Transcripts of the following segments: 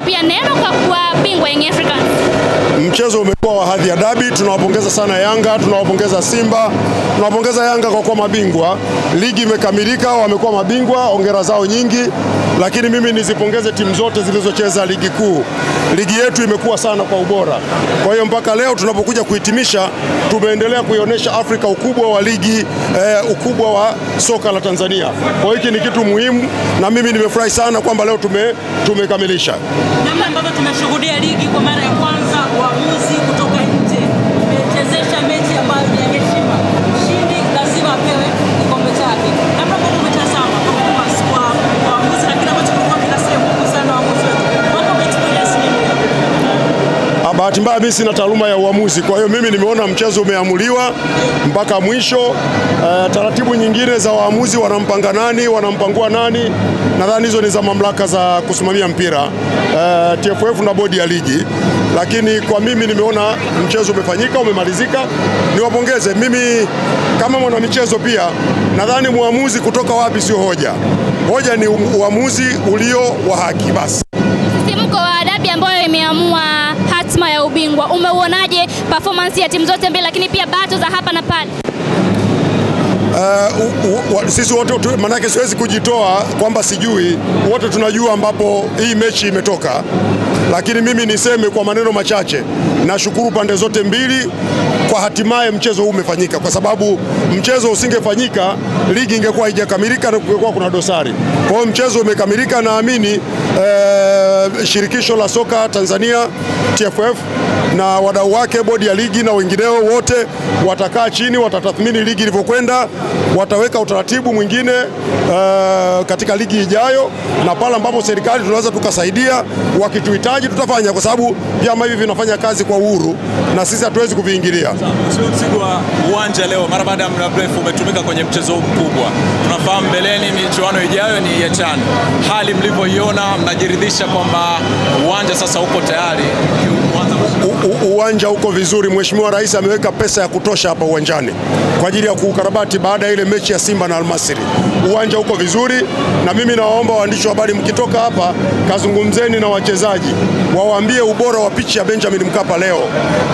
Pia neno kwa kuwa bingwa Young Africans. Mchezo umekuwa wa hadhi ya dabi, tunawapongeza sana Yanga, tunawapongeza Simba, tunawapongeza Yanga kwa kuwa mabingwa. Ligi imekamilika, wamekuwa mabingwa, hongera zao nyingi, lakini mimi nizipongeze timu zote zilizocheza ligi kuu. Ligi yetu imekuwa sana kwa ubora. Kwa hiyo mpaka leo tunapokuja kuhitimisha, tumeendelea kuionyesha Afrika ukubwa wa ligi, ukubwa wa soka la Tanzania. Kwa hiyo hiki ni kitu muhimu na mimi nimefurahi sana kwamba leo tumekamilisha. Namna ambavyo tumeshuhudia ligi kwa mara ya kwanza, waamuzi kutoka nje umechezesha mechi ambayo ni ya heshima. Mshindi lazima apewe kikombe chake. Namna ambavyo umetazama kwa waamuzi na kile ambacho kilikuwa kinasema kuhusiana na waamuzi wetu. Wako experience nini? Bahati mbaya mimi sina taaluma ya uamuzi, kwa hiyo mimi nimeona mchezo umeamuliwa mpaka mwisho. Taratibu nyingine za waamuzi, wanampanga nani, wanampangua nani, nadhani hizo ni za mamlaka za kusimamia mpira, TFF na bodi ya ligi. Lakini kwa mimi nimeona mchezo umefanyika, umemalizika. Niwapongeze. Mimi kama mwana michezo pia nadhani muamuzi kutoka wapi sio hoja. Hoja ni uamuzi ulio wa haki basi. Msisimko wa dabi ambayo imeamua hatima ya ubingwa, umeuonaje performance ya timu zote mbili, lakini pia bato za hapa na pale? Sisi wote, manake siwezi kujitoa kwamba sijui, wote tunajua ambapo hii mechi imetoka. Lakini mimi niseme kwa maneno machache, nashukuru pande zote mbili kwa hatimaye mchezo huu umefanyika, kwa sababu mchezo usingefanyika ligi ingekuwa haijakamilika na kungekuwa kuna dosari. Kwa hiyo mchezo umekamilika, naamini shirikisho la soka Tanzania TFF na wadau wake, bodi ya ligi na wengineo wote watakaa chini, watatathmini ligi ilivyokwenda, wataweka utaratibu mwingine katika ligi ijayo, na pale ambapo serikali tunaweza tukasaidia, wakituhitaji tutafanya, kwa sababu vyama hivi vinafanya kazi kwa uhuru na sisi hatuwezi kuviingilia. Mzigo wa uwanja leo mara baada ya muda mrefu umetumika kwenye mchezo mkubwa. Tunafahamu mbeleni michuano ijayo ni ya CHAN. Hali mlivyoiona, mnajiridhisha kwamba uwanja sasa uko tayari? Uwanja uko vizuri. Mheshimiwa Rais ameweka pesa ya kutosha hapa uwanjani kwa ajili ya kukarabati baada ya ile mechi ya Simba na Al-Masry. Uwanja uko vizuri, na mimi nawaomba waandishi wa habari, mkitoka hapa kazungumzeni na wachezaji, wawaambie ubora wa pichi ya Benjamin Mkapa leo.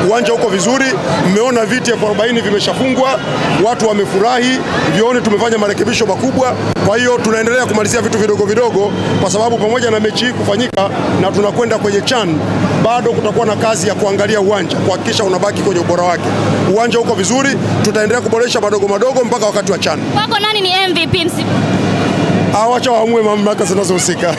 Uwanja uko vizuri, mmeona viti 40 vimeshafungwa, watu wamefurahi, vione tumefanya marekebisho makubwa. Kwa hiyo tunaendelea kumalizia vitu vidogo vidogo, kwa sababu pamoja na mechi hii kufanyika na tunakwenda kwenye CHAN, bado kutakuwa na kazi ya kuangalia uwanja, kuhakikisha unabaki kwenye ubora wake. Uwanja uko vizuri, tutaendelea kuboresha madogo madogo mpaka wakati wa CHAN. Kwako nani ni MVP msimu? Awacha waamue mamlaka zinazohusika.